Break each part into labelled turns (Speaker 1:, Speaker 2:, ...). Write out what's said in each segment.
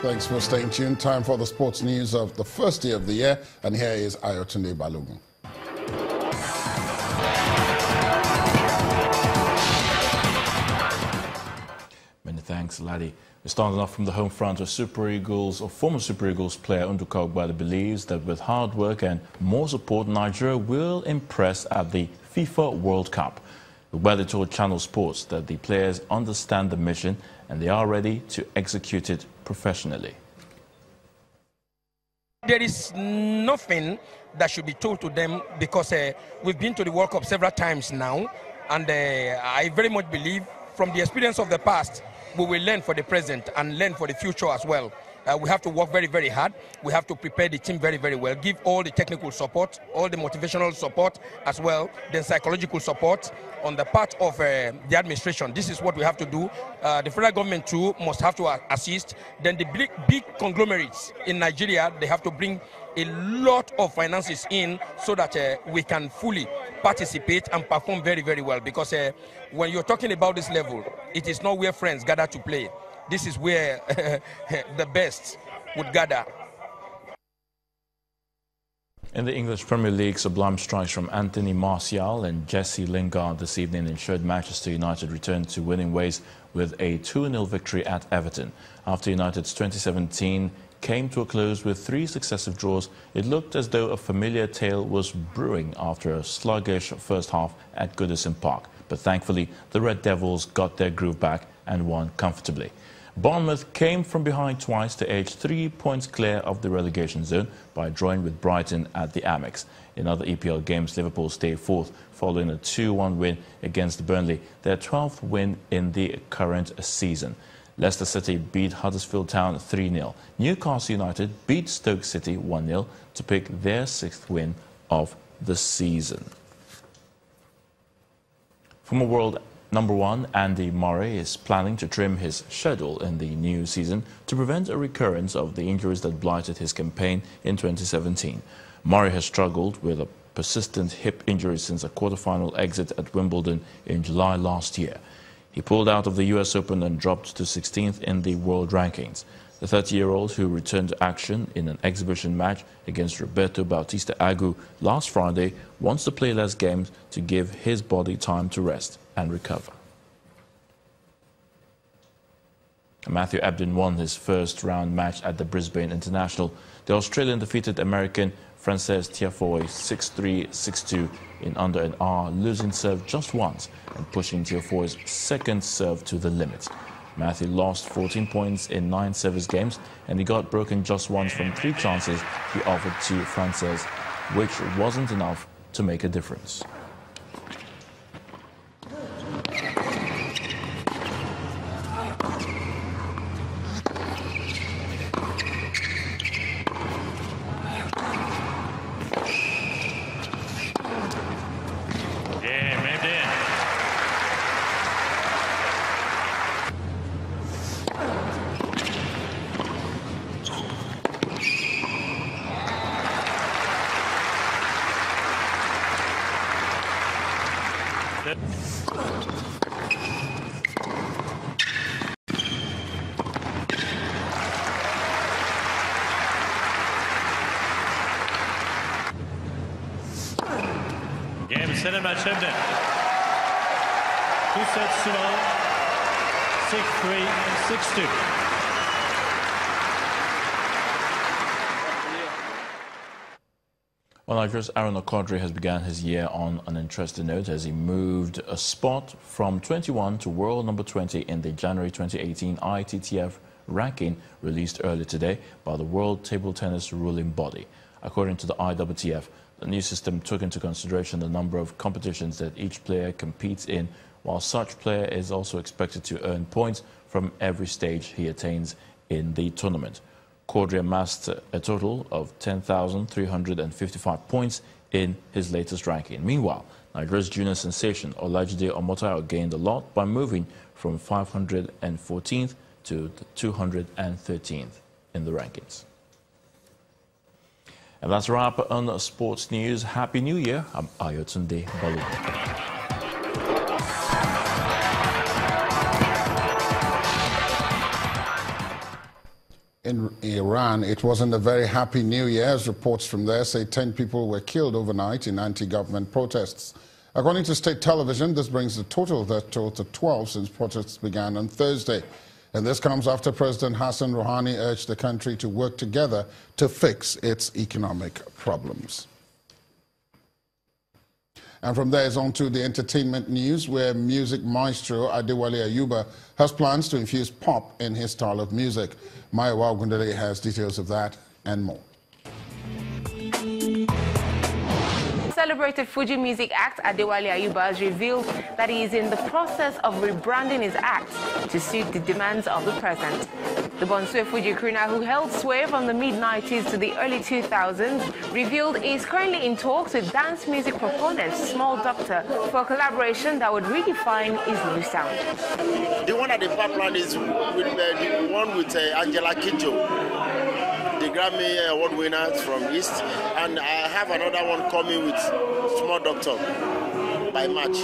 Speaker 1: Thanks for staying tuned. Time for the sports news of the first day of the year. And here is Ayotunde Balogun.
Speaker 2: Many thanks, Laddie. We're starting off from the home front of former Super Eagles player Ugbade believes that with hard work and more support, Nigeria will impress at the FIFA World Cup. Ugbade told Channel Sports that the players understand the mission and they are ready to execute it professionally.
Speaker 3: There is nothing that should be told to them because we've been to the World Cup several times now, and I very much believe from the experience of the past, we will learn for the present and learn for the future as well. We have to work very, very hard. We have to prepare the team very, very well, give all the technical support, all the motivational support as well, the psychological support on the part of the administration. This is what we have to do. The federal government too must have to assist. Then the big conglomerates in Nigeria, they have to bring a lot of finances in so that we can fully participate and perform very, very well. Because when you're talking about this level, it is not where friends gather to play. This is where the best would gather.
Speaker 2: In the English Premier League, sublime strikes from Anthony Martial and Jesse Lingard this evening ensured Manchester United returned to winning ways with a 2-0 victory at Everton. After United's 2017 came to a close with 3 successive draws, it looked as though a familiar tale was brewing after a sluggish first half at Goodison Park. But thankfully, the Red Devils got their groove back and won comfortably. Bournemouth came from behind twice to edge 3 points clear of the relegation zone by drawing with Brighton at the Amex. In other EPL games, Liverpool stayed fourth following a 2-1 win against Burnley, their 12th win in the current season. Leicester City beat Huddersfield Town 3-0. Newcastle United beat Stoke City 1-0 to pick their 6th win of the season. Former world number 1 Andy Murray is planning to trim his schedule in the new season to prevent a recurrence of the injuries that blighted his campaign in 2017. Murray has struggled with a persistent hip injury since a quarter-final exit at Wimbledon in July last year. He pulled out of the US Open and dropped to 16th in the world rankings. The 30-year-old, who returned to action in an exhibition match against Roberto Bautista Agut last Friday, wants to play less games to give his body time to rest and recover. Matthew Ebden won his first-round match at the Brisbane International. The Australian defeated American Frances Tiafoe 6-3, 6-2 in under an hour, losing serve just once and pushing Tiafoe's second serve to the limit. Matthew lost 14 points in 9 service games, and he got broken just once from 3 chances he offered to Frances, which wasn't enough to make a difference.
Speaker 4: Game set and match Ebden. 2 sets to 0. 6-3 and 6-2.
Speaker 2: Well, Nigeria's Aaron Okodre has begun his year on an interesting note as he moved a spot from 21 to world number 20 in the January 2018 ITTF ranking released earlier today by the World Table Tennis ruling body. According to the IWTF, the new system took into consideration the number of competitions that each player competes in, while such player is also expected to earn points from every stage he attains in the tournament. Kodri amassed a total of 10,355 points in his latest ranking. Meanwhile, Nigeria's junior sensation Olajide Omotayo gained a lot by moving from 514th to the 213th in the rankings. And that's a wrap on sports news. Happy New Year. I'm Ayotunde Balogun.
Speaker 1: In Iran, it wasn't a very happy New Year, as reports from there say 10 people were killed overnight in anti-government protests. According to state television, this brings the total death toll to 12 since protests began on Thursday. And this comes after President Hassan Rouhani urged the country to work together to fix its economic problems. And from there is on to the entertainment news, where music maestro Adewale Ayuba has plans to infuse pop in his style of music. Maya Ugbade has details of that and more.
Speaker 5: Celebrated Fuji music act Adewale Ayuba has revealed that he is in the process of rebranding his act to suit the demands of the present. The Bonsue Fuji crooner, who held sway from the mid-90s to the early 2000s, revealed he is currently in talks with dance music proponent Small Doctor for a collaboration that would redefine his new sound.
Speaker 6: The one at the pipeline is with the one with Angela Kidjo, the Grammy Award winners from East, and I have another one coming with Small Doctor by March.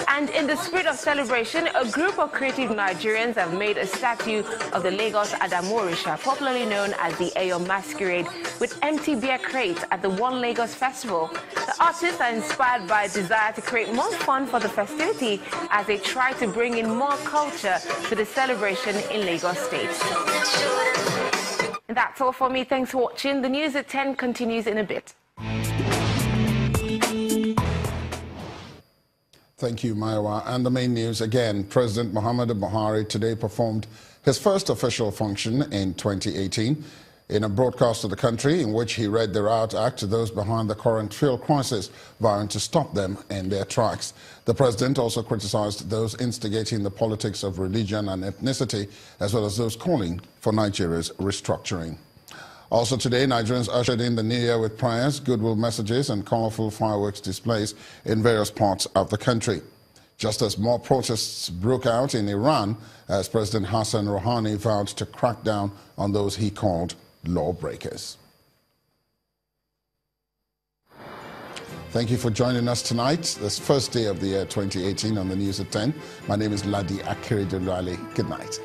Speaker 5: And in the spirit of celebration, a group of creative Nigerians have made a statue of the Lagos Adamorisha, popularly known as the Eyo Masquerade, with empty beer crates at the One Lagos Festival. The artists are inspired by a desire to create more fun for the festivity as they try to bring in more culture to the celebration in Lagos State. And that's all for me. Thanks for watching. The news at 10 continues in a bit.
Speaker 1: Thank you, Maiwa. And the main news again, President Muhammadu Buhari today performed his first official function in 2018 in a broadcast to the country in which he read the Riot Act to those behind the current fuel crisis, vowing to stop them in their tracks. The president also criticized those instigating the politics of religion and ethnicity, as well as those calling for Nigeria's restructuring. Also today, Nigerians ushered in the new year with prayers, goodwill messages and colorful fireworks displays in various parts of the country. Just as more protests broke out in Iran as President Hassan Rouhani vowed to crack down on those he called lawbreakers. Thank you for joining us tonight, this first day of the year 2018 on the News at 10. My name is Ladi Akiridulali. Good night.